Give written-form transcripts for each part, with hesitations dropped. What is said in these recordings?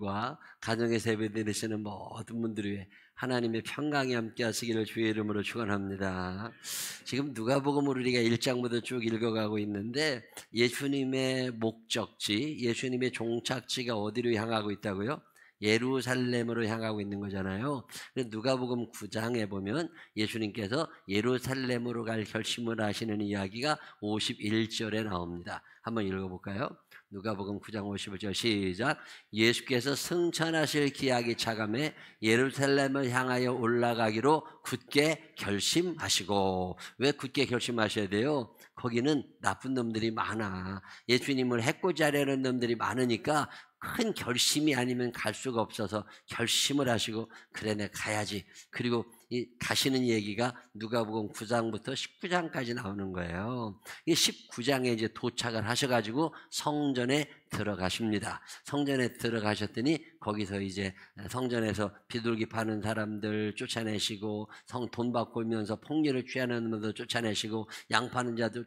성도들과 가정에서 예배드리시는 모든 분들 위해 하나님의 평강이 함께 하시기를 주의 이름으로 축원합니다. 지금 누가복음을 우리가 1장부터 쭉 읽어가고 있는데 예수님의 목적지, 예수님의 종착지가 어디로 향하고 있다고요? 예루살렘으로 향하고 있는 거잖아요. 누가복음 9장에 보면 예수님께서 예루살렘으로 갈 결심을 하시는 이야기가 51절에 나옵니다. 한번 읽어볼까요? 누가복음 9장 51절 시작. 예수께서 승천하실 기약이 차감해 예루살렘을 향하여 올라가기로 굳게 결심하시고. 왜 굳게 결심하셔야 돼요? 거기는 나쁜 놈들이 많아. 예수님을 해코지 하려는 놈들이 많으니까 큰 결심이 아니면 갈 수가 없어서 결심을 하시고 그래 내가 가야지. 그리고 이 가시는 얘기가 누가복음 9장부터 19장까지 나오는 거예요. 이 19장에 이제 도착을 하셔가지고 성전에 들어가십니다. 성전에 들어가셨더니 거기서 이제 성전에서 비둘기 파는 사람들 쫓아내시고 돈 받고 오면서 폭리를 취하는 놈들 쫓아내시고 양 파는 자들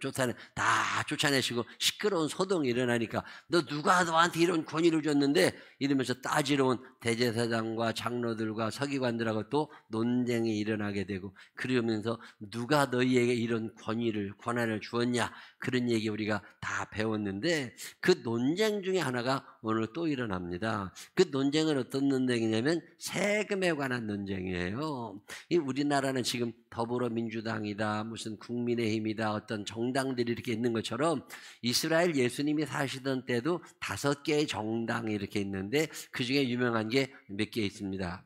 다 쫓아내시고 시끄러운 소동이 일어나니까 너 누가 너한테 이런 권위를 줬는데 이러면서 따지러 온 대제사장과 장로들과 서기관들하고 또 논쟁이 일어나게 되고 그러면서 누가 너희에게 이런 권한을 주었냐 그런 얘기 우리가 다 배웠는데 그 논쟁 중에 하나가 오늘 또 일어납니다. 그 논쟁은 어떤 논쟁이냐면 세금에 관한 논쟁이에요. 이 우리나라는 지금 더불어민주당이다 무슨 국민의힘이다 어떤 정당들이 이렇게 있는 것처럼 이스라엘 예수님이 사시던 때도 5개의 정당이 이렇게 있는데 그중에 유명한 게 몇 개 있습니다.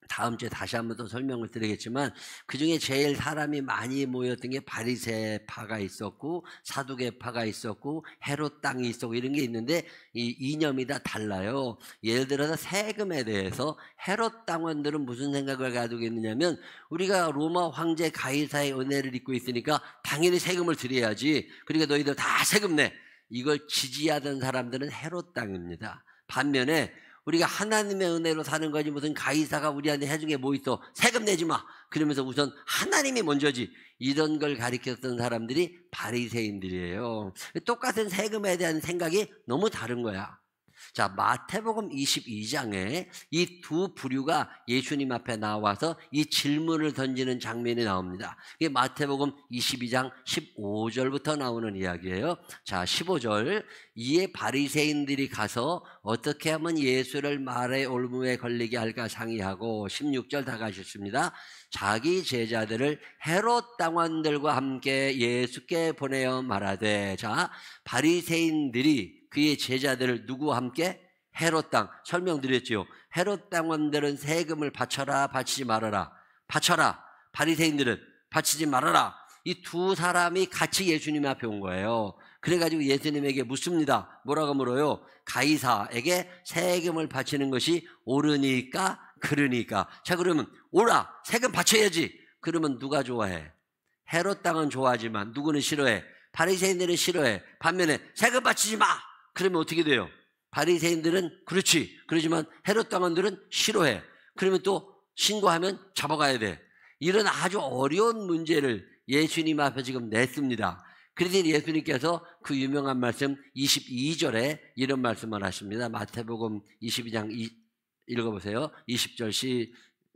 다음 주에 다시 한번 더 설명을 드리겠지만 그중에 제일 사람이 많이 모였던 게 바리새파가 있었고 사두개파가 있었고 헤롯 당이 있었고 이런 게 있는데 이 이념이 다 달라요. 예를 들어서 세금에 대해서 헤롯 당원들은 무슨 생각을 가지고 있느냐면 우리가 로마 황제 가이사의 은혜를 입고 있으니까 당연히 세금을 드려야지. 그러니까 너희들 다 세금 내. 이걸 지지하던 사람들은 헤롯 당입니다. 반면에 우리가 하나님의 은혜로 사는 거지 무슨 가이사가 우리한테 해준 게 뭐 있어. 세금 내지 마. 그러면서 우선 하나님이 먼저지. 이런 걸 가르쳤던 사람들이 바리새인들이에요. 똑같은 세금에 대한 생각이 너무 다른 거야. 자, 마태복음 22장에 이 두 부류가 예수님 앞에 나와서 이 질문을 던지는 장면이 나옵니다. 이게 마태복음 22장 15절부터 나오는 이야기예요. 자, 15절. 이에 바리새인들이 가서 어떻게 하면 예수를 말의 올무에 걸리게 할까 상의하고 16절 다 가셨습니다. 자기 제자들을 헤롯 당원들과 함께 예수께 보내어 말하되. 자, 바리새인들이 그의 제자들을 누구와 함께? 헤롯 당. 설명드렸죠. 헤롯 당원들은 세금을 바쳐라 바치지 말아라. 바쳐라. 바리새인들은 바치지 말아라. 이 두 사람이 같이 예수님 앞에 온 거예요. 그래가지고 예수님에게 묻습니다. 뭐라고 물어요? 가이사에게 세금을 바치는 것이 옳으니까 그러니까. 자, 그러면 옳아. 세금 바쳐야지. 그러면 누가 좋아해? 헤롯 당은 좋아하지만 누구는 싫어해? 바리새인들은 싫어해. 반면에 세금 바치지 마. 그러면 어떻게 돼요? 바리새인들은 그렇지. 그러지만 헤롯 당원들은 싫어해. 그러면 또 신고하면 잡아가야 돼. 이런 아주 어려운 문제를 예수님 앞에 지금 냈습니다. 그래서 예수님께서 그 유명한 말씀 22절에 이런 말씀을 하십니다. 마태복음 22장 읽어보세요. 20절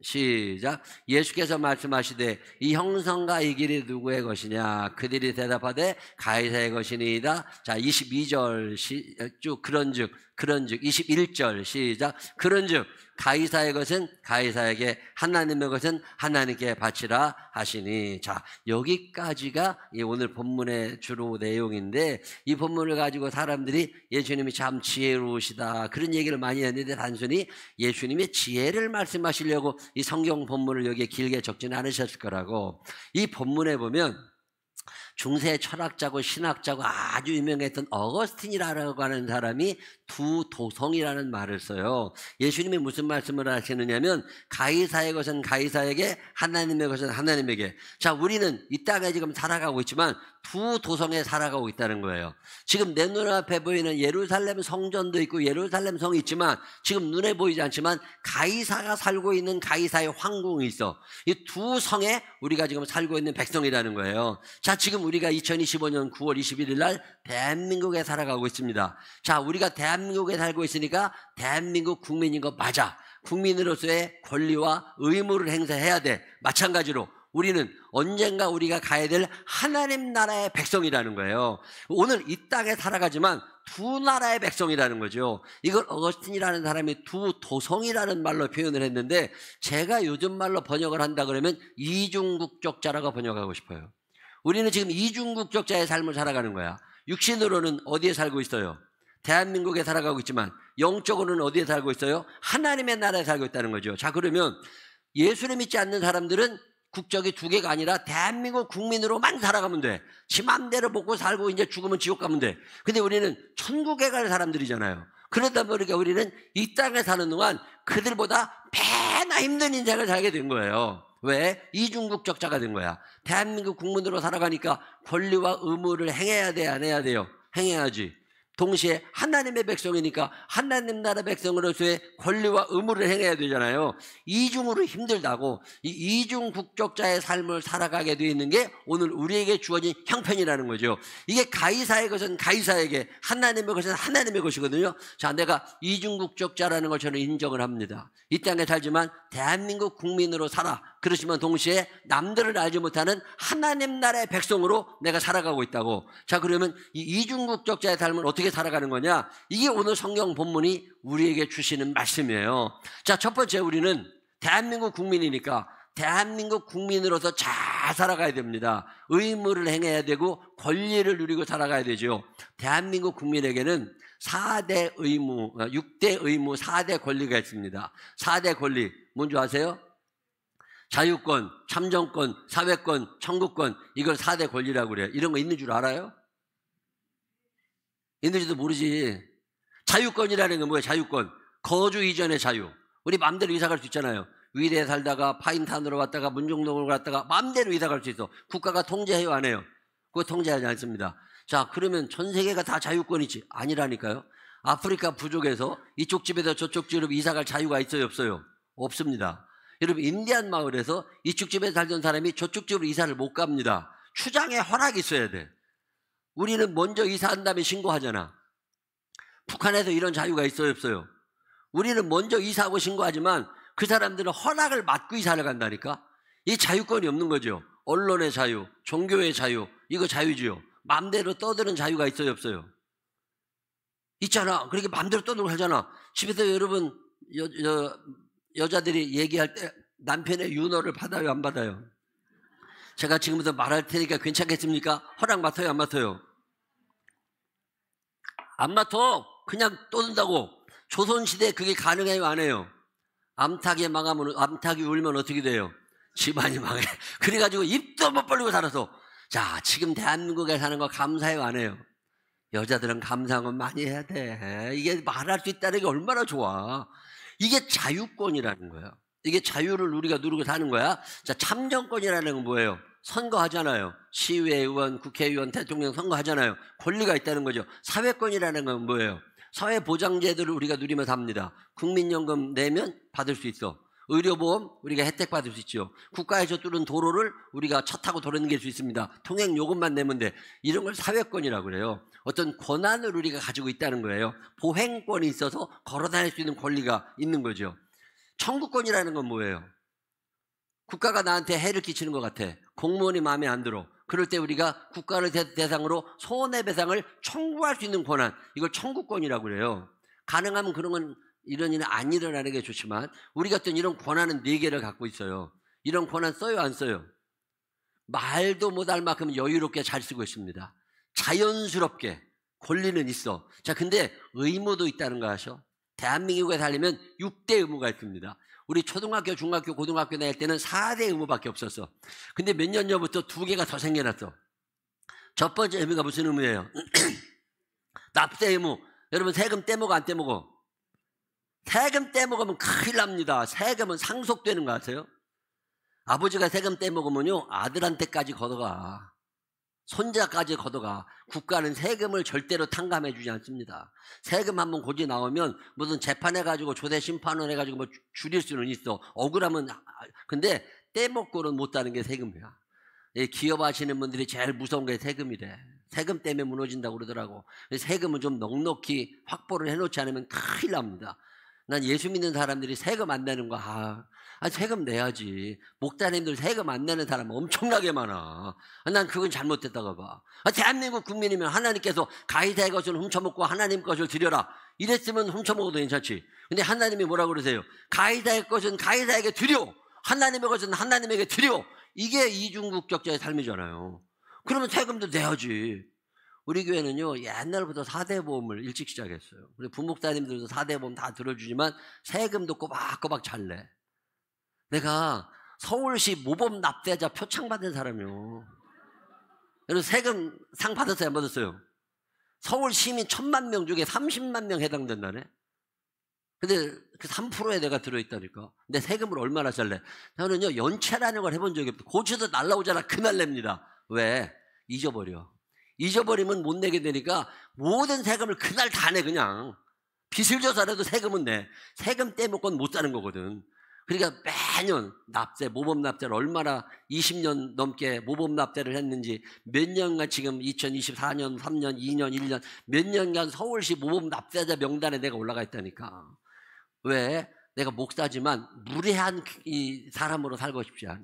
시작. 예수께서 말씀하시되 이 형성과 이 길이 누구의 것이냐? 그들이 대답하되 가이사의 것이니이다. 자, 22절 쭉 그런즉 21절 시작. 그런즉 가이사의 것은 가이사에게 하나님의 것은 하나님께 바치라 하시니. 자, 여기까지가 오늘 본문의 주로 내용인데 이 본문을 가지고 사람들이 예수님이 참 지혜로우시다 그런 얘기를 많이 했는데 단순히 예수님의 지혜를 말씀하시려고 이 성경 본문을 여기에 길게 적지는 않으셨을 거라고. 이 본문에 보면 중세 철학자고 신학자고 아주 유명했던 어거스틴이라고 하는 사람이 두 도성이라는 말을 써요. 예수님이 무슨 말씀을 하시느냐면 가이사의 것은 가이사에게 하나님의 것은 하나님에게. 자, 우리는 이 땅에 지금 살아가고 있지만 두 도성에 살아가고 있다는 거예요. 지금 내 눈앞에 보이는 예루살렘 성전도 있고 예루살렘 성이 있지만 지금 눈에 보이지 않지만 가이사가 살고 있는 가이사의 황궁이 있어. 이 두 성에 우리가 지금 살고 있는 백성이라는 거예요. 자, 지금 우리가 2025년 9월 21일 날 대한민국에 살아가고 있습니다. 자, 우리가 대한민국에 살고 있으니까 대한민국 국민인 거 맞아. 국민으로서의 권리와 의무를 행사해야 돼. 마찬가지로 우리는 언젠가 우리가 가야 될 하나님 나라의 백성이라는 거예요. 오늘 이 땅에 살아가지만 두 나라의 백성이라는 거죠. 이걸 어거스틴이라는 사람이 두 도성이라는 말로 표현을 했는데 제가 요즘 말로 번역을 한다 그러면 이중국적자라고 번역하고 싶어요. 우리는 지금 이중국적자의 삶을 살아가는 거야. 육신으로는 어디에 살고 있어요? 대한민국에 살아가고 있지만 영적으로는 어디에 살고 있어요? 하나님의 나라에 살고 있다는 거죠. 자, 그러면 예수를 믿지 않는 사람들은 국적이 두 개가 아니라 대한민국 국민으로만 살아가면 돼. 지 맘대로 먹고 살고 이제 죽으면 지옥 가면 돼. 근데 우리는 천국에 갈 사람들이잖아요. 그러다 보니까 우리는 이 땅에 사는 동안 그들보다 배나 힘든 인생을 살게 된 거예요. 왜? 이중국적자가 된 거야. 대한민국 국민으로 살아가니까 권리와 의무를 행해야 돼, 안 해야 돼요? 행해야지. 동시에 하나님의 백성이니까 하나님 나라 백성으로서의 권리와 의무를 행해야 되잖아요. 이중으로 힘들다고 이 이중 국적자의 삶을 살아가게 되어 있는 게 오늘 우리에게 주어진 형편이라는 거죠. 이게 가이사의 것은 가이사에게, 하나님의 것은 하나님의 것이거든요. 자, 내가 이중 국적자라는 걸 저는 인정을 합니다. 이 땅에 살지만 대한민국 국민으로 살아. 그렇지만 동시에 남들을 알지 못하는 하나님 나라의 백성으로 내가 살아가고 있다고. 자, 그러면 이 이중국적자의 삶을 어떻게 살아가는 거냐? 이게 오늘 성경 본문이 우리에게 주시는 말씀이에요. 자, 첫 번째, 우리는 대한민국 국민이니까 대한민국 국민으로서 잘 살아가야 됩니다. 의무를 행해야 되고 권리를 누리고 살아가야 되죠. 대한민국 국민에게는 4대 의무, 6대 의무, 4대 권리가 있습니다. 4대 권리 뭔지 아세요? 자유권, 참정권, 사회권, 청구권, 이걸 4대 권리라고 그래요. 이런 거 있는 줄 알아요? 있는지도 모르지. 자유권이라는 건 뭐예요? 자유권. 거주 이전의 자유. 우리 마음대로 이사 갈 수 있잖아요. 위례에 살다가 파인탄으로 왔다가 문종동으로 갔다가 마음대로 이사 갈 수 있어. 국가가 통제해요, 안 해요? 그거 통제하지 않습니다. 자, 그러면 전 세계가 다 자유권이지? 아니라니까요. 아프리카 부족에서 이쪽 집에서 저쪽 집으로 이사 갈 자유가 있어요, 없어요? 없습니다. 여러분, 인디안 마을에서 이쪽 집에 살던 사람이 저쪽 집으로 이사를 못 갑니다. 추장의 허락이 있어야 돼. 우리는 먼저 이사한 다음에 신고하잖아. 북한에서 이런 자유가 있어요, 없어요? 우리는 먼저 이사하고 신고하지만 그 사람들은 허락을 받고 이사를 간다니까. 이 자유권이 없는 거죠. 언론의 자유, 종교의 자유, 이거 자유지요. 마음대로 떠드는 자유가 있어요, 없어요? 있잖아. 그렇게 마음대로 떠들고 살잖아. 집에서 여러분 여자들이 얘기할 때 남편의 윤허를 받아요, 안 받아요? 제가 지금부터 말할 테니까 괜찮겠습니까? 허락 맡아요, 안 맡아요? 안 맡아. 그냥 떠든다고. 조선시대에 그게 가능해요, 안 해요? 암탉이 울면 어떻게 돼요? 집안이 망해. 그래가지고 입도 못 벌리고 살아서. 자, 지금 대한민국에 사는 거 감사해요, 안 해요? 여자들은 감사한 건 많이 해야 돼. 이게 말할 수 있다는 게 얼마나 좋아. 이게 자유권이라는 거예요. 이게 자유를 우리가 누리고 사는 거야. 자, 참정권이라는 건 뭐예요? 선거하잖아요. 시의원, 국회의원, 대통령 선거하잖아요. 권리가 있다는 거죠. 사회권이라는 건 뭐예요? 사회보장제도를 우리가 누리며 삽니다. 국민연금 내면 받을 수 있어. 의료보험 우리가 혜택 받을 수 있죠. 국가에서 뚫은 도로를 우리가 차 타고 돌아다닐 수 있습니다. 통행요금만 내면 돼. 이런 걸 사회권이라고 그래요. 어떤 권한을 우리가 가지고 있다는 거예요. 보행권이 있어서 걸어다닐 수 있는 권리가 있는 거죠. 청구권이라는 건 뭐예요? 국가가 나한테 해를 끼치는 것 같아. 공무원이 마음에 안 들어. 그럴 때 우리가 국가를 대상으로 손해배상을 청구할 수 있는 권한, 이걸 청구권이라고 그래요. 가능하면 그런 건 이런 일은 안 일어나는 게 좋지만 우리 같은 이런 권한은 4개를 갖고 있어요. 이런 권한 써요, 안 써요? 말도 못할 만큼 여유롭게 잘 쓰고 있습니다. 자연스럽게 권리는 있어. 자, 근데 의무도 있다는 거 아셔? 대한민국에 살려면 6대 의무가 있습니다. 우리 초등학교, 중학교, 고등학교 다닐 때는 4대 의무밖에 없었어. 근데 몇 년 전부터 2개가 더 생겨났어. 첫 번째 의무가 무슨 의무예요? 납세 의무. 여러분, 세금 떼먹어, 안 떼먹어? 세금 떼먹으면 큰일 납니다. 세금은 상속되는 거 아세요? 아버지가 세금 떼먹으면요, 아들한테까지 걷어가. 손자까지 걷어가. 국가는 세금을 절대로 탕감해 주지 않습니다. 세금 한번 고지 나오면 무슨 재판해가지고 조세 심판을 해가지고 뭐 줄일 수는 있어. 억울하면. 근데 떼먹고는 못하는 게 세금이야. 기업 하시는 분들이 제일 무서운 게 세금이래. 세금 때문에 무너진다고 그러더라고. 세금은 좀 넉넉히 확보를 해놓지 않으면 큰일 납니다. 난 예수 믿는 사람들이 세금 안 내는 거, 세금 내야지. 목사님들 세금 안 내는 사람 엄청나게 많아. 난 그건 잘못됐다고 봐. 대한민국 국민이면 하나님께서 가이사의 것을 훔쳐먹고 하나님 것을 드려라. 이랬으면 훔쳐먹어도 괜찮지. 근데 하나님이 뭐라고 그러세요? 가이사의 것은 가이사에게 드려. 하나님의 것은 하나님에게 드려. 이게 이중국적자의 삶이잖아요. 그러면 세금도 내야지. 우리 교회는요, 옛날부터 4대 보험을 일찍 시작했어요. 우리 부목사님들도 4대 보험 다 들어주지만 세금도 꼬박꼬박 잘 내. 내가 서울시 모범 납세자 표창 받은 사람이요. 그래서 세금 상 받았어요, 안 받았어요? 서울 시민 1000만 명 중에 30만 명 해당된다네. 근데 그 3%에 내가 들어있다니까. 근데 세금을 얼마나 잘 내? 저는요, 연체라는 걸 해본 적이 없고, 고추도 날라오잖아. 그날 냅니다. 왜? 잊어버려. 잊어버리면 못 내게 되니까 모든 세금을 그날 다 내. 그냥 빚을 져서라도 세금은 내. 세금 떼먹고는 못 사는 거거든. 그러니까 매년 납세, 모범 납세를 얼마나 20년 넘게 모범 납세를 했는지, 몇 년간 지금 2024년, 3년, 2년, 1년 몇 년간 서울시 모범 납세자 명단에 내가 올라가 있다니까. 왜? 내가 목사지만 무례한 이 사람으로 살고 싶지 않아.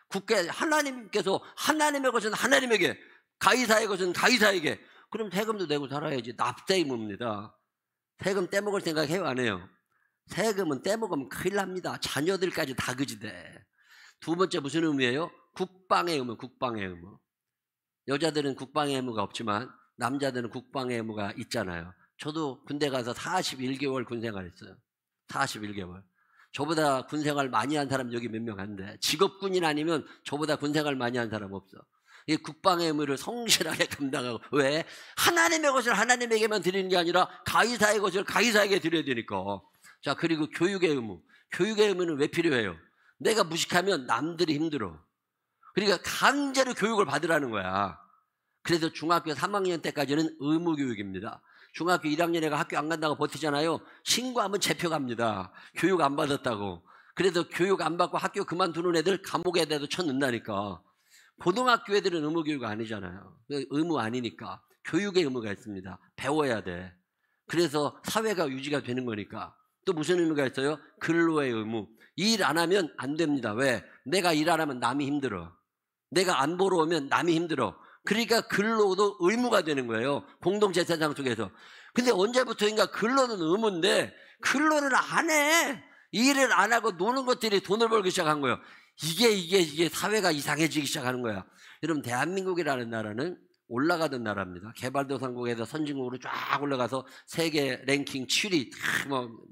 국회 하나님께서 하나님의 것은 하나님에게, 가이사의 것은 가이사에게. 그럼 세금도 내고 살아야지. 납세 의무입니다. 세금 떼먹을 생각 해요, 안 해요? 세금은 떼먹으면 큰일 납니다. 자녀들까지 다 그지돼. 두 번째 무슨 의무예요? 국방의 의무. 국방의 의무. 여자들은 국방의 의무가 없지만 남자들은 국방의 의무가 있잖아요. 저도 군대 가서 41개월 군생활했어요. 41개월. 저보다 군생활 많이 한 사람 여기 몇 명 안 돼. 직업군인 아니면 저보다 군생활 많이 한 사람 없어. 이 국방의 의무를 성실하게 감당하고. 왜? 하나님의 것을 하나님에게만 드리는 게 아니라 가이사의 것을 가이사에게 드려야 되니까. 자, 그리고 교육의 의무. 교육의 의무는 왜 필요해요? 내가 무식하면 남들이 힘들어. 그러니까 강제로 교육을 받으라는 거야. 그래서 중학교 3학년 때까지는 의무교육입니다. 중학교 1학년에 학교 안 간다고 버티잖아요. 신고하면 재표 갑니다. 교육 안 받았다고. 그래서 교육 안 받고 학교 그만두는 애들 감옥에 대도 쳐넣는다니까. 고등학교 애들은 의무교육 아니잖아요. 의무 아니니까. 교육의 의무가 있습니다. 배워야 돼. 그래서 사회가 유지가 되는 거니까. 또 무슨 의무가 있어요? 근로의 의무. 일 안 하면 안 됩니다. 왜? 내가 일 안 하면 남이 힘들어. 내가 안 보러 오면 남이 힘들어. 그러니까 근로도 의무가 되는 거예요. 공동체 세상 속에서. 근데 언제부터인가 근로는 의무인데 근로를 안 해. 일을 안 하고 노는 것들이 돈을 벌기 시작한 거예요. 이게 사회가 이상해지기 시작하는 거야. 여러분, 대한민국이라는 나라는 올라가던 나라입니다. 개발도상국에서 선진국으로 쫙 올라가서 세계 랭킹 7위,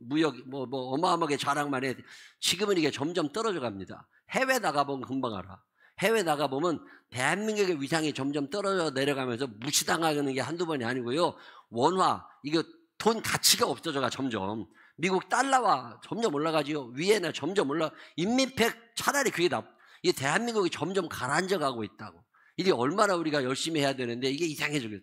무역, 어마어마하게 자랑만 해. 지금은 이게 점점 떨어져 갑니다. 해외 나가보면 금방 알아. 해외 나가보면 대한민국의 위상이 점점 떨어져 내려가면서 무시당하는 게 한두 번이 아니고요. 원화, 이거 돈 가치가 없어져가 점점. 미국 달러와 점점 올라가지요. 위에나 점점 올라. 인민팩 차라리 그게 이 대한민국이 점점 가라앉아 가고 있다고. 이게 얼마나 우리가 열심히 해야 되는데 이게 이상해지겠어요.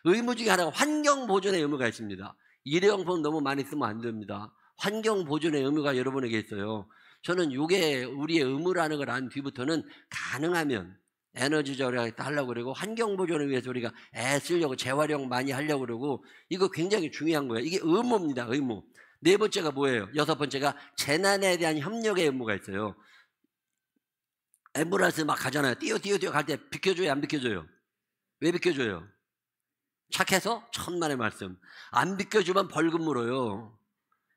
의무 중에 하나가 환경보존의 의무가 있습니다. 일회용품 너무 많이 쓰면 안 됩니다. 환경보존의 의무가 여러분에게 있어요. 저는 이게 우리의 의무라는 걸 안 뒤부터는 가능하면 에너지 절약도 하려고 그러고 환경보존을 위해서 우리가 애쓰려고 재활용 많이 하려고 그러고 이거 굉장히 중요한 거예요. 이게 의무입니다. 의무. 네 번째가 뭐예요? 여섯 번째가 재난에 대한 협력의 의무가 있어요. 앰뷸런스 막 가잖아요. 뛰어 갈 때 비켜줘요, 안 비켜줘요? 왜 비켜줘요? 착해서? 천만의 말씀. 안 비켜주면 벌금 물어요.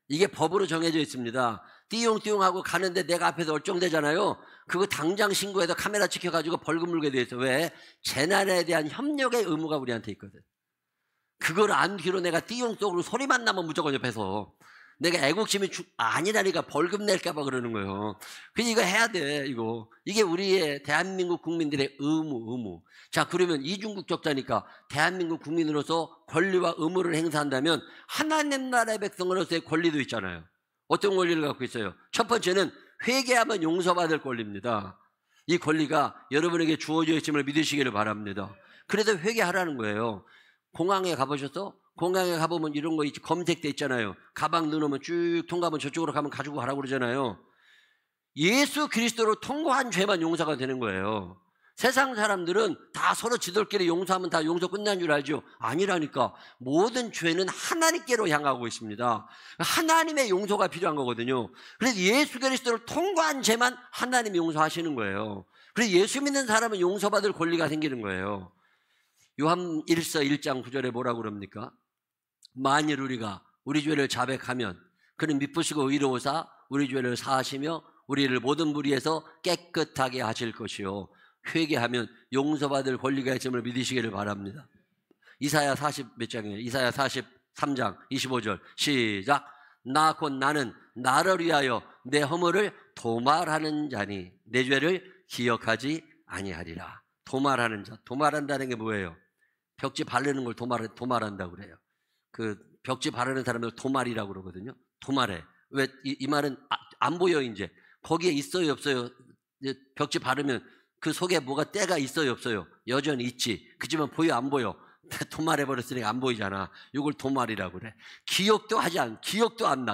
이게 법으로 정해져 있습니다. 띠용띠용하고 가는데 내가 앞에서 얼쩡대잖아요. 그거 당장 신고해서 카메라 찍혀가지고 벌금 물게 돼 있어. 왜? 재난에 대한 협력의 의무가 우리한테 있거든. 그걸 안 뒤로 내가 띠용 속으로 소리만 나면 무조건 옆에서 내가 애국심이 아니라니까 벌금 낼까봐 그러는 거예요. 그냥 이거 해야 돼, 이거. 이게 우리의 대한민국 국민들의 의무. 자, 그러면 이중국적자니까 대한민국 국민으로서 권리와 의무를 행사한다면 하나님 나라의 백성으로서의 권리도 있잖아요. 어떤 권리를 갖고 있어요? 첫 번째는 회개하면 용서받을 권리입니다. 이 권리가 여러분에게 주어져 있음을 믿으시기를 바랍니다. 그래도 회개하라는 거예요. 공항에 가보셔서 공항에 가보면 이런 거 검색돼 있잖아요. 가방 넣어놓으면 쭉 통과하면 저쪽으로 가면 가지고 가라고 그러잖아요. 예수 그리스도로 통과한 죄만 용서가 되는 거예요. 세상 사람들은 다 서로 지들끼리 용서하면 다 용서 끝난 줄 알죠? 아니라니까. 모든 죄는 하나님께로 향하고 있습니다. 하나님의 용서가 필요한 거거든요. 그래서 예수 그리스도를 통과한 죄만 하나님이 용서하시는 거예요. 그래서 예수 믿는 사람은 용서받을 권리가 생기는 거예요. 요한 1서 1장 9절에 뭐라고 그럽니까? 만일 우리가 우리 죄를 자백하면 그는 미쁘시고 의로우사 우리 죄를 사하시며 우리를 모든 무리에서 깨끗하게 하실 것이요 회개하면 용서받을 권리가 있음을 믿으시기를 바랍니다. 이사야 40 몇 장이에요? 이사야 43장 25절 시작. 나 곧 나는 나를 위하여 내 허물을 도말하는 자니 내 죄를 기억하지 아니하리라. 도말하는 자. 도말한다는 게 뭐예요? 벽지 바르는 걸 도말한다고 그래요. 그 벽지 바르는 사람을 도말이라고 그러거든요. 도말해. 왜 이 말은 안 보여 이제. 거기에 있어요 없어요? 벽지 바르면 그 속에 뭐가 때가 있어요 없어요? 여전히 있지. 그치만 보여 안 보여? 도말해버렸으니까 안 보이잖아. 이걸 도말이라고 그래. 기억도 안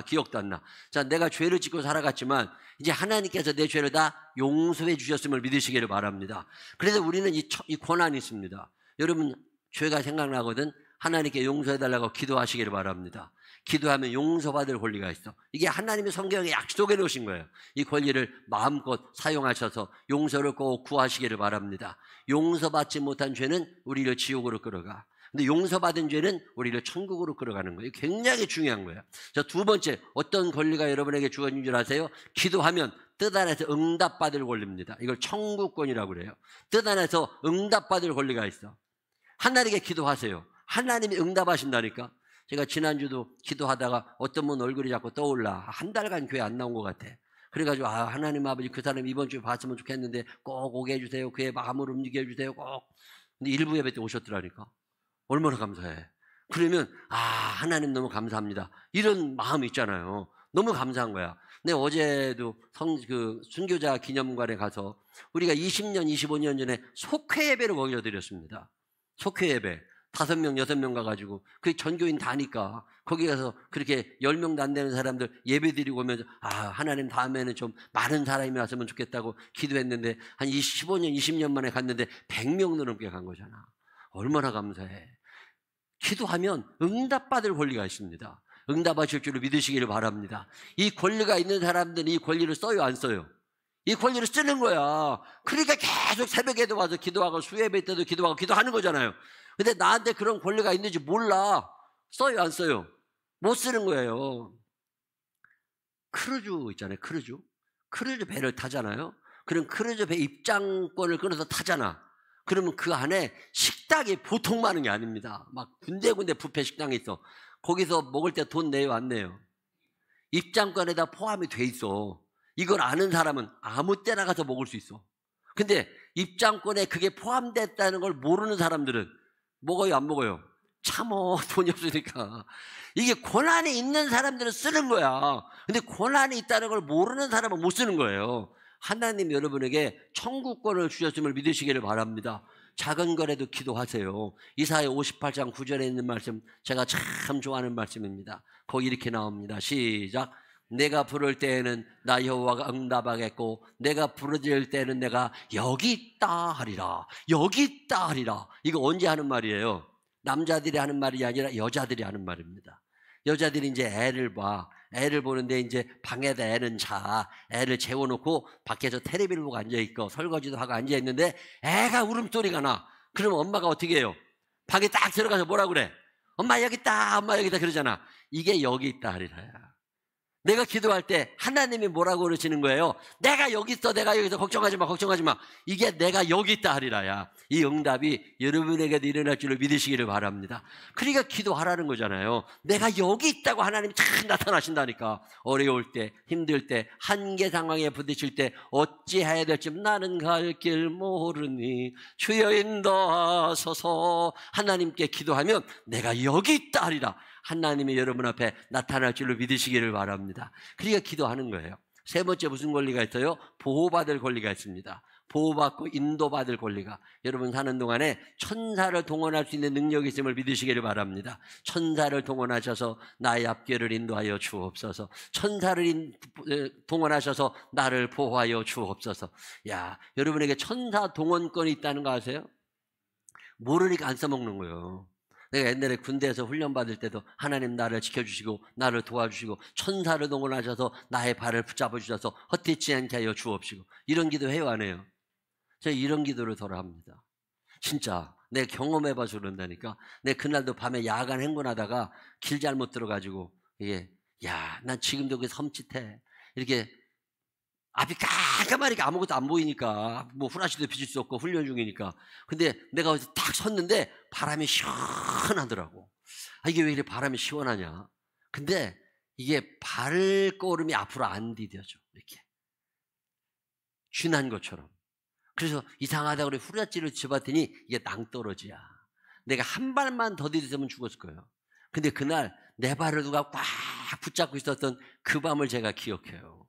나. 자, 내가 죄를 짓고 살아갔지만 이제 하나님께서 내 죄를 다 용서해 주셨음을 믿으시기를 바랍니다. 그래서 우리는 이 권한이 있습니다. 여러분 죄가 생각나거든 하나님께 용서해달라고 기도하시기를 바랍니다. 기도하면 용서받을 권리가 있어. 이게 하나님의 성경에 약속해 놓으신 거예요. 이 권리를 마음껏 사용하셔서 용서를 꼭 구하시기를 바랍니다. 용서받지 못한 죄는 우리를 지옥으로 끌어가. 근데 용서받은 죄는 우리를 천국으로 끌어가는 거예요. 굉장히 중요한 거예요. 자, 두 번째, 어떤 권리가 여러분에게 주어진 줄 아세요? 기도하면 뜻 안에서 응답받을 권리입니다. 이걸 천국권이라고 그래요. 뜻 안에서 응답받을 권리가 있어. 하나님께 기도하세요. 하나님이 응답하신다니까. 제가 지난주도 기도하다가 어떤 분 얼굴이 자꾸 떠올라. 한 달간 교회 안 나온 것 같아. 그래가지고 하나님 아버지 그 사람 이번 주에 봤으면 좋겠는데 꼭 오게 해주세요. 그의 마음을 움직여 주세요. 꼭. 근데 일부 예배 때 오셨더라니까. 얼마나 감사해. 그러면 하나님 너무 감사합니다. 이런 마음이 있잖아요. 너무 감사한 거야. 근데 어제도 순교자 기념관에 가서 우리가 20년, 25년 전에 속회 예배를 거기서 드렸습니다. 속회 예배. 5명, 6명 가가지고, 그 전교인 다니까, 거기 가서 그렇게 10명도 안 되는 사람들 예배 드리고 오면서, 하나님 다음에는 좀 많은 사람이 왔으면 좋겠다고 기도했는데, 한 15년, 20년 만에 갔는데, 100명 넘게 간 거잖아. 얼마나 감사해. 기도하면 응답받을 권리가 있습니다. 응답하실 줄을 믿으시기를 바랍니다. 이 권리가 있는 사람들은 이 권리를 써요, 안 써요? 이 권리를 쓰는 거야. 그러니까 계속 새벽에도 와서 기도하고, 수예배 때도 기도하고, 기도하는 거잖아요. 근데 나한테 그런 권리가 있는지 몰라. 써요 안 써요? 못 쓰는 거예요. 크루즈 있잖아요. 크루즈 배를 타잖아요. 그럼 크루즈 배 입장권을 끊어서 타잖아. 그러면 그 안에 식당이 보통 많은 게 아닙니다. 막 군데군데 뷔페 식당이 있어. 거기서 먹을 때 돈 내요 안 내요? 입장권에다 포함이 돼 있어. 이걸 아는 사람은 아무 때나 가서 먹을 수 있어. 근데 입장권에 그게 포함됐다는 걸 모르는 사람들은 먹어요 안 먹어요? 참어. 돈이 없으니까. 이게 권한이 있는 사람들은 쓰는 거야. 근데 권한이 있다는 걸 모르는 사람은 못 쓰는 거예요. 하나님 여러분에게 천국권을 주셨음을 믿으시기를 바랍니다. 작은 거라도 기도하세요. 이사야 58장 9절에 있는 말씀 제가 참 좋아하는 말씀입니다. 거기 이렇게 나옵니다. 시작. 내가 부를 때에는 나 여호와가 응답하겠고 내가 부르짖을 때에는 내가 여기 있다 하리라. 여기 있다 하리라. 이거 언제 하는 말이에요? 남자들이 하는 말이 아니라 여자들이 하는 말입니다. 여자들이 이제 애를 봐. 애를 보는데 이제 방에다 애는 애를 재워놓고 밖에서 텔레비를 보고 앉아있고 설거지도 하고 앉아있는데 애가 울음소리가 나. 그러면 엄마가 어떻게 해요? 방에 딱 들어가서 뭐라 그래? 엄마 여기 있다, 엄마 여기 있다 그러잖아. 이게 여기 있다 하리라야. 내가 기도할 때 하나님이 뭐라고 그러시는 거예요? 내가 여기 있어, 내가 여기서 걱정하지 마. 이게 내가 여기 있다 하리라야. 이 응답이 여러분에게도 일어날 줄을 믿으시기를 바랍니다. 그러니까 기도하라는 거잖아요. 내가 여기 있다고 하나님이 참 나타나신다니까. 어려울 때, 힘들 때, 한계 상황에 부딪힐 때 어찌해야 될지 나는 갈 길 모르니 주여 인도하소서. 하나님께 기도하면 내가 여기 있다 하리라. 하나님이 여러분 앞에 나타날 줄로 믿으시기를 바랍니다. 그러니까 기도하는 거예요. 세 번째 무슨 권리가 있어요? 보호받을 권리가 있습니다. 보호받고 인도받을 권리가 여러분 사는 동안에 천사를 동원할 수 있는 능력이 있음을 믿으시기를 바랍니다. 천사를 동원하셔서 나의 앞길을 인도하여 주옵소서. 천사를 동원하셔서 나를 보호하여 주옵소서. 야, 여러분에게 천사 동원권이 있다는 거 아세요? 모르니까 안 써먹는 거예요. 내가 옛날에 군대에서 훈련받을 때도 하나님 나를 지켜주시고 나를 도와주시고 천사를 동원하셔서 나의 발을 붙잡아 주셔서 헛되지 않게 하여 주옵시고 이런 기도 해요, 안 해요? 제가 이런 기도를 덜어 합니다. 진짜 내가 경험해봐서 그런다니까. 내가 그날도 밤에 야간 행군하다가 길 잘못 들어가지고 이게 난 지금도 그 섬찟해. 이렇게 앞이 깜깜하니까 아무것도 안 보이니까 뭐 후라시도 비칠 수 없고 훈련 중이니까. 근데 내가 어디서 딱 섰는데 바람이 시원하더라고. 이게 왜 이렇게 바람이 시원하냐. 근데 이게 발걸음이 앞으로 안 디뎌져. 이렇게 쥐난 것처럼. 그래서 이상하다고 그래 후라치를 집었더니 이게 낭떠러지야. 내가 한 발만 더 디뎠으면 죽었을 거예요. 근데 그날 내 발을 누가 꽉 붙잡고 있었던 그 밤을 제가 기억해요.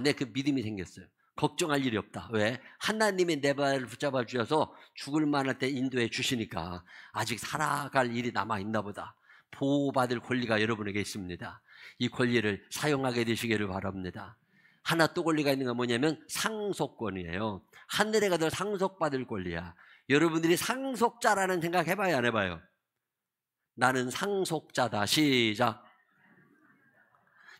내 그 믿음이 생겼어요. 걱정할 일이 없다. 왜? 하나님이 내 발을 붙잡아 주셔서 죽을 만할 때 인도해 주시니까 아직 살아갈 일이 남아있나 보다. 보호받을 권리가 여러분에게 있습니다. 이 권리를 사용하게 되시기를 바랍니다. 하나 또 권리가 있는 건 뭐냐면 상속권이에요. 하늘에 가도 상속받을 권리야. 여러분들이 상속자라는 생각 해봐요, 안 해봐요? 나는 상속자다. 시작.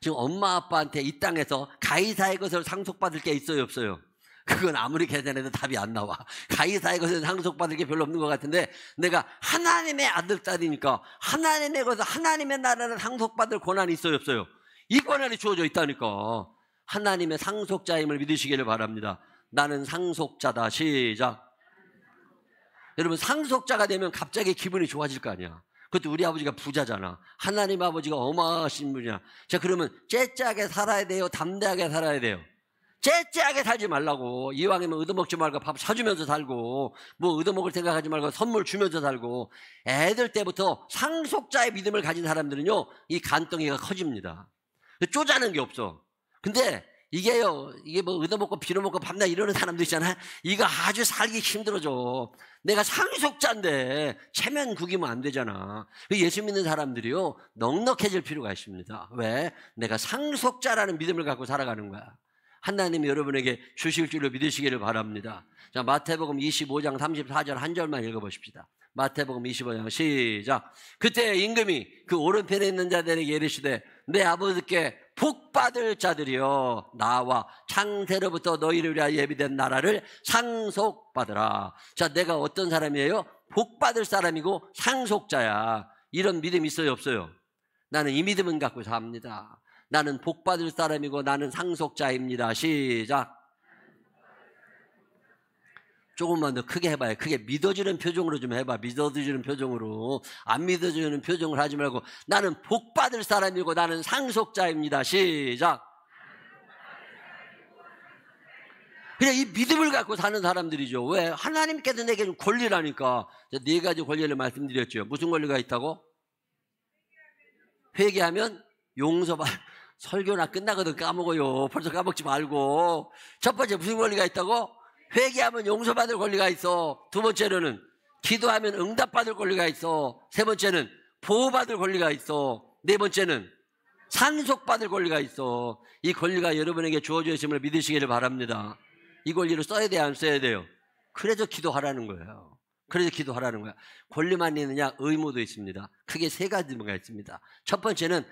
지금 엄마 아빠한테 이 땅에서 가이사의 것을 상속받을 게 있어요, 없어요? 그건 아무리 계산해도 답이 안 나와. 가이사의 것을 상속받을 게 별로 없는 것 같은데 내가 하나님의 아들 딸이니까 하나님의 것을 하나님의 나라를 상속받을 권한이 있어요, 없어요? 이 권한이 주어져 있다니까. 하나님의 상속자임을 믿으시기를 바랍니다. 나는 상속자다. 시작. 여러분 상속자가 되면 갑자기 기분이 좋아질 거 아니야. 그것도 우리 아버지가 부자잖아. 하나님 아버지가 어마하신 분이야. 자, 그러면 째째하게 살아야 돼요? 담대하게 살아야 돼요? 째째하게 살지 말라고. 이왕이면 얻어먹지 말고 밥 사주면서 살고 뭐 얻어먹을 생각하지 말고 선물 주면서 살고. 애들 때부터 상속자의 믿음을 가진 사람들은요 이 간덩이가 커집니다. 쪼자는 게 없어. 근데 이게 뭐 얻어먹고 빌어먹고 밤낮 이러는 사람도 있잖아. 이거 아주 살기 힘들어져. 내가 상속자인데 체면 구기면 안 되잖아. 예수 믿는 사람들이요 넉넉해질 필요가 있습니다. 왜? 내가 상속자라는 믿음을 갖고 살아가는 거야. 하나님이 여러분에게 주실 줄로 믿으시기를 바랍니다. 자, 마태복음 25장 34절 한 절만 읽어보십시다. 마태복음 25장 시작. 그때 임금이 그 오른편에 있는 자들에게 이르시되 내 아버지께 복받을 자들이여 나와 창세로부터 너희를 위하여 예비된 나라를 상속받으라. 자, 내가 어떤 사람이에요? 복받을 사람이고 상속자야. 이런 믿음이 있어요, 없어요? 나는 이 믿음은 갖고 삽니다. 나는 복받을 사람이고 나는 상속자입니다. 시작. 조금만 더 크게 해봐요. 크게 믿어지는 표정으로 좀 해봐. 믿어지는 표정으로. 안 믿어지는 표정을 하지 말고 나는 복받을 사람이고 나는 상속자입니다. 시작. 그냥 이 믿음을 갖고 사는 사람들이죠. 왜? 하나님께서 내게 좀 권리라니까. 네 가지 권리를 말씀드렸죠. 무슨 권리가 있다고? 회개하면 용서받. 설교나 끝나거든 까먹어요. 벌써 까먹지 말고. 첫 번째 무슨 권리가 있다고? 회개하면 용서받을 권리가 있어. 두 번째로는 기도하면 응답받을 권리가 있어. 세 번째는 보호받을 권리가 있어. 네 번째는 상속받을 권리가 있어. 이 권리가 여러분에게 주어져 있음을 믿으시기를 바랍니다. 이 권리를 써야 돼요, 안 써야 돼요? 그래서 기도하라는 거예요. 그래서 기도하라는 거야. 권리만 있느냐? 의무도 있습니다. 크게 세 가지 의무가 있습니다. 첫 번째는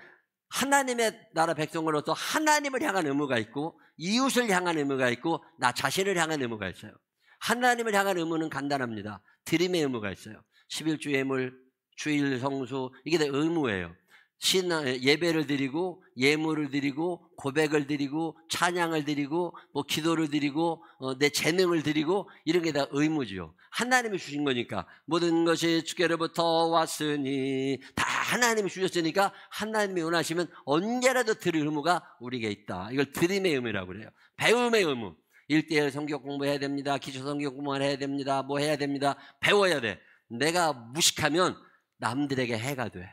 하나님의 나라 백성으로서 하나님을 향한 의무가 있고 이웃을 향한 의무가 있고 나 자신을 향한 의무가 있어요. 하나님을 향한 의무는 간단합니다. 드림의 의무가 있어요. 11주 예물, 주일 성수, 이게 다 의무예요. 예배를 드리고 예물을 드리고 고백을 드리고 찬양을 드리고 뭐 기도를 드리고 내 재능을 드리고 이런 게 다 의무지요. 하나님이 주신 거니까 모든 것이 주께로부터 왔으니 다 하나님이 주셨으니까 하나님이 원하시면 언제라도 드릴 의무가 우리에게 있다. 이걸 드림의 의무라고 그래요. 배움의 의무. 1대1 성경 공부해야 됩니다. 기초 성경 공부를 해야 됩니다. 뭐 해야 됩니다. 배워야 돼. 내가 무식하면 남들에게 해가 돼.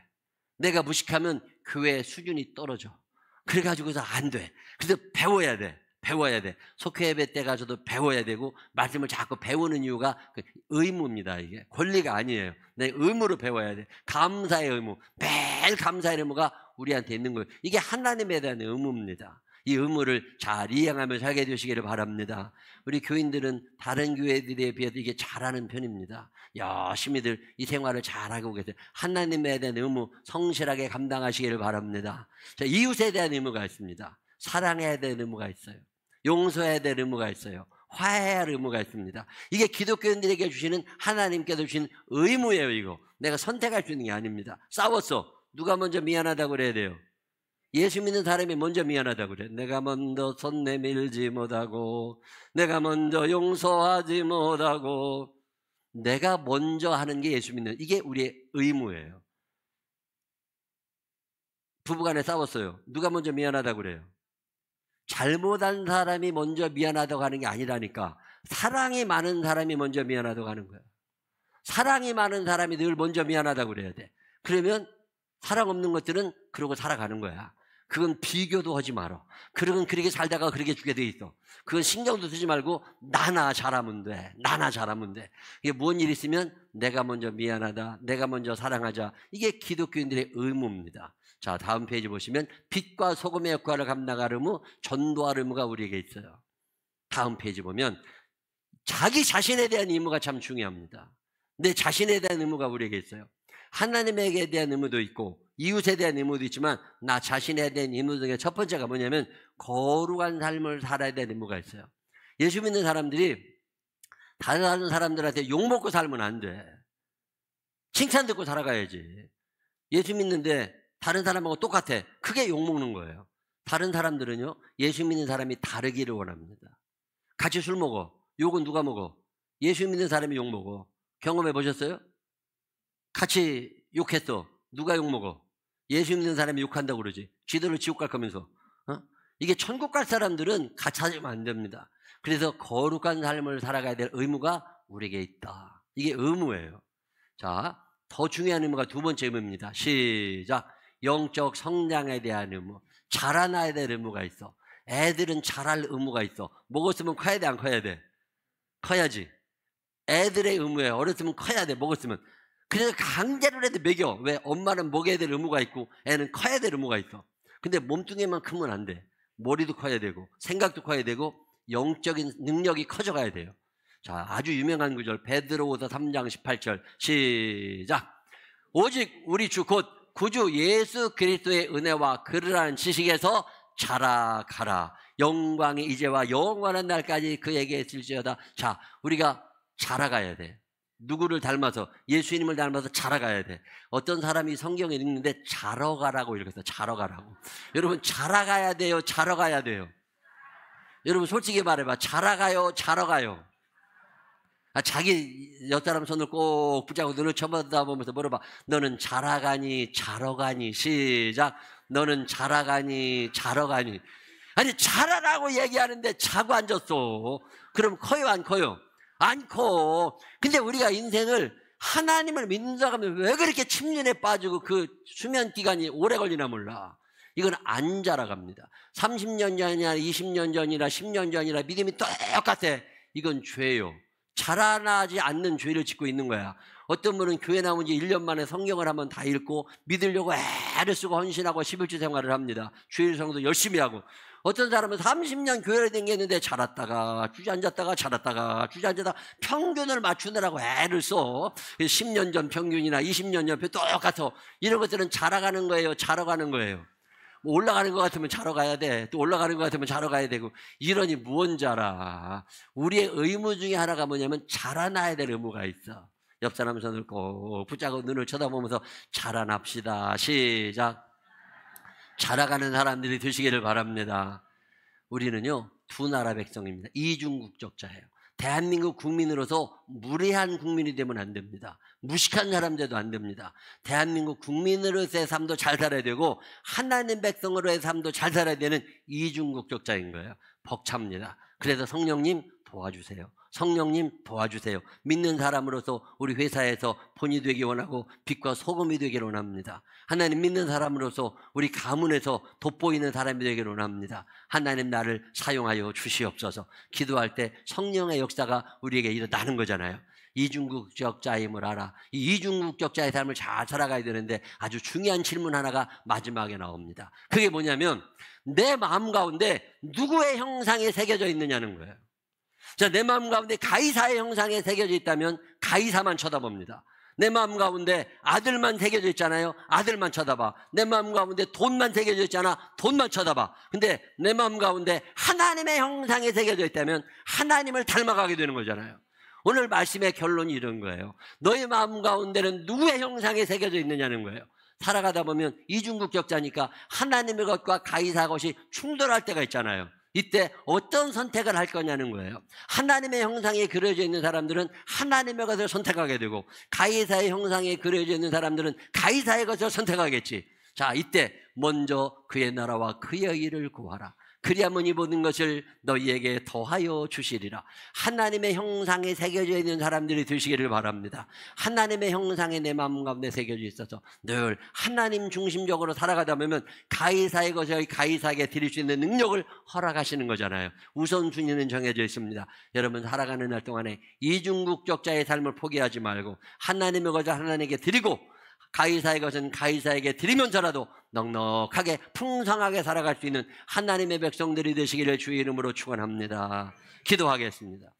내가 무식하면 교회의 수준이 떨어져. 그래가지고서 안 돼. 그래서 배워야 돼. 배워야 돼. 속회 예배 때 가서도 배워야 되고 말씀을 자꾸 배우는 이유가 의무입니다. 이게 권리가 아니에요. 내 의무로 배워야 돼. 감사의 의무. 매일 감사의 의무가 우리한테 있는 거예요. 이게 하나님에 대한 의무입니다. 이 의무를 잘 이행하며 살게 되시기를 바랍니다. 우리 교인들은 다른 교회들에 비해서 이게 잘하는 편입니다. 열심히들 이 생활을 잘하고 계세요. 하나님에 대한 의무 성실하게 감당하시기를 바랍니다. 자, 이웃에 대한 의무가 있습니다. 사랑해야 될 의무가 있어요. 용서해야 될 의무가 있어요. 화해해야 할 의무가 있습니다. 이게 기독교인들에게 주시는 하나님께서 주신 의무예요. 이거 내가 선택할 수 있는 게 아닙니다. 싸웠어. 누가 먼저 미안하다고 그래야 돼요? 예수 믿는 사람이 먼저 미안하다고 그래. 내가 먼저 손 내밀지 못하고 내가 먼저 용서하지 못하고 내가 먼저 하는 게 예수 믿는, 이게 우리의 의무예요. 부부간에 싸웠어요. 누가 먼저 미안하다고 그래요? 잘못한 사람이 먼저 미안하다고 하는 게 아니라니까. 사랑이 많은 사람이 먼저 미안하다고 하는 거예요. 사랑이 많은 사람이 늘 먼저 미안하다고 그래야 돼. 그러면 사랑 없는 것들은 그러고 살아가는 거야. 그건 비교도 하지 마라. 그러면 그렇게 살다가 그렇게 죽게 돼 있어. 그건 신경도 쓰지 말고 나나 잘하면 돼. 나나 잘하면 돼. 이게 뭔 일 있으면 내가 먼저 미안하다. 내가 먼저 사랑하자. 이게 기독교인들의 의무입니다. 자, 다음 페이지 보시면 빛과 소금의 역할을 감당할 의무, 전도할 의무가 우리에게 있어요. 다음 페이지 보면 자기 자신에 대한 의무가 참 중요합니다. 내 자신에 대한 의무가 우리에게 있어요. 하나님에게 대한 의무도 있고 이웃에 대한 의무도 있지만 나 자신에 대한 의무 중에 첫 번째가 뭐냐면 거룩한 삶을 살아야 되는 의무가 있어요. 예수 믿는 사람들이 다른 사람들한테 욕먹고 살면 안 돼. 칭찬 듣고 살아가야지. 예수 믿는데 다른 사람하고 똑같아. 그게 욕먹는 거예요. 다른 사람들은요, 예수 믿는 사람이 다르기를 원합니다. 같이 술 먹어. 욕은 누가 먹어? 예수 믿는 사람이 욕 먹어. 경험해 보셨어요? 같이 욕했어. 누가 욕먹어? 예수 믿는 사람이 욕한다고 그러지. 쥐들을 지옥 갈 거면서. 이게 천국 갈 사람들은 같이 하면 안 됩니다. 그래서 거룩한 삶을 살아가야 될 의무가 우리에게 있다. 이게 의무예요. 자, 더 중요한 의무가 두 번째 의무입니다. 시작. 영적 성장에 대한 의무. 자라나야 될 의무가 있어. 애들은 자랄 의무가 있어. 먹었으면 커야 돼, 안 커야 돼? 커야지. 애들의 의무예요. 어렸으면 커야 돼, 먹었으면. 그래서 강제로라도 먹여. 왜? 엄마는 먹여야 될 의무가 있고 애는 커야 될 의무가 있어. 근데 몸뚱이만 크면 안 돼. 머리도 커야 되고 생각도 커야 되고 영적인 능력이 커져가야 돼요. 자, 아주 유명한 구절 베드로후서 3장 18절 시작. 오직 우리 주 곧 구주 예수 그리스도의 은혜와 그러한 지식에서 자라가라. 영광의 이제와 영원한 날까지 그에게 있을지어다. 자, 우리가 자라가야 돼. 누구를 닮아서, 예수님을 닮아서 자라가야 돼. 어떤 사람이 성경에 읽는데 자러가라고 읽었어요. 자러가라고. 여러분, 자라가야 돼요? 자러가야 돼요? 여러분 솔직히 말해봐. 자라가요? 자러가요? 자기 옆 사람 손을 꼭 붙잡고 눈을 쳐다보면서 물어봐. 너는 자라가니 자러가니? 시작. 너는 자라가니 자러가니? 아니, 자라라고 얘기하는데 자고 앉았어. 그럼 커요 안 커요? 안 커. 근데 우리가 인생을 하나님을 믿는다고 하면 왜 그렇게 침륜에 빠지고 그 수면 기간이 오래 걸리나 몰라. 이건 안 자라갑니다. 30년 전이나 20년 전이나 10년 전이나 믿음이 똑같아. 이건 죄예요. 자라나지 않는 죄를 짓고 있는 거야. 어떤 분은 교회 나온 지 1년 만에 성경을 한번 다 읽고 믿으려고 애를 쓰고 헌신하고 11주 생활을 합니다. 주일 성도 열심히 하고. 어떤 사람은 30년 교회를 다녔는데 자랐다가 주저앉았다가 자랐다가 주저앉았다가 평균을 맞추느라고 애를 써. 10년 전 평균이나 20년 전 평균 똑같아. 이런 것들은 자라가는 거예요? 자라가는 거예요? 뭐 올라가는 것 같으면 자러 가야 돼. 또 올라가는 것 같으면 자러 가야 되고. 이러니 무언 자라. 우리의 의무 중에 하나가 뭐냐면 자라나야 될 의무가 있어. 옆 사람 손을 꼭 붙잡고 눈을 쳐다보면서 자라납시다. 시작. 자라가는 사람들이 되시기를 바랍니다. 우리는요, 두 나라 백성입니다. 이중국적자예요. 대한민국 국민으로서 무례한 국민이 되면 안 됩니다. 무식한 사람 돼도 안 됩니다. 대한민국 국민으로서의 삶도 잘 살아야 되고 하나님 백성으로의 삶도 잘 살아야 되는 이중국적자인 거예요. 벅찹니다. 그래서 성령님 도와주세요. 성령님 도와주세요. 믿는 사람으로서 우리 회사에서 본이 되기 원하고 빛과 소금이 되기를 원합니다. 하나님 믿는 사람으로서 우리 가문에서 돋보이는 사람이 되기를 원합니다. 하나님 나를 사용하여 주시옵소서. 기도할 때 성령의 역사가 우리에게 일어나는 거잖아요. 이중국적자임을 알아. 이 이중국적자의 삶을 잘 살아가야 되는데 아주 중요한 질문 하나가 마지막에 나옵니다. 그게 뭐냐면 내 마음 가운데 누구의 형상이 새겨져 있느냐는 거예요. 자, 내 마음 가운데 가이사의 형상이 새겨져 있다면 가이사만 쳐다봅니다. 내 마음 가운데 아들만 새겨져 있잖아요. 아들만 쳐다봐. 내 마음 가운데 돈만 새겨져 있잖아. 돈만 쳐다봐. 근데 내 마음 가운데 하나님의 형상이 새겨져 있다면 하나님을 닮아가게 되는 거잖아요. 오늘 말씀의 결론이 이런 거예요. 너의 마음 가운데는 누구의 형상이 새겨져 있느냐는 거예요. 살아가다 보면 이중국적자니까 하나님의 것과 가이사 것이 충돌할 때가 있잖아요. 이때 어떤 선택을 할 거냐는 거예요. 하나님의 형상에 그려져 있는 사람들은 하나님의 것을 선택하게 되고 가이사의 형상에 그려져 있는 사람들은 가이사의 것을 선택하겠지. 자, 이때 먼저 그의 나라와 그의 의를 구하라. 그리하면 이 모든 것을 너희에게 더하여 주시리라. 하나님의 형상에 새겨져 있는 사람들이 되시기를 바랍니다. 하나님의 형상에 내 마음 가운데 새겨져 있어서 늘 하나님 중심적으로 살아가다 보면 가이사의 것을 가이사에게 드릴 수 있는 능력을 허락하시는 거잖아요. 우선순위는 정해져 있습니다. 여러분 살아가는 날 동안에 이중국적자의 삶을 포기하지 말고 하나님의 것을 하나님께 드리고 가이사의 것은 가이사에게 드리면서라도 넉넉하게 풍성하게 살아갈 수 있는 하나님의 백성들이 되시기를 주의 이름으로 축원합니다. 기도하겠습니다.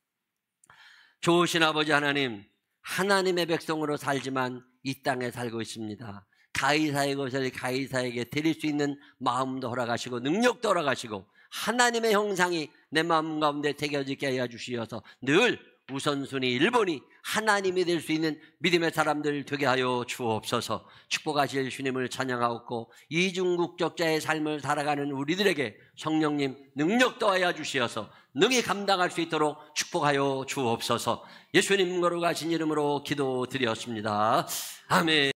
좋으신 아버지 하나님, 하나님의 백성으로 살지만 이 땅에 살고 있습니다. 가이사의 것을 가이사에게 드릴 수 있는 마음도 허락하시고 능력도 허락하시고 하나님의 형상이 내 마음 가운데 새겨지게 하여 주시어서 늘 우선순위 1번이 하나님이 될 수 있는 믿음의 사람들 되게 하여 주옵소서. 축복하실 주님을 찬양하옵고 이중국적자의 삶을 살아가는 우리들에게 성령님 능력 더하여 주시어서 능히 감당할 수 있도록 축복하여 주옵소서. 예수님 거룩하신 이름으로 기도드렸습니다. 아멘.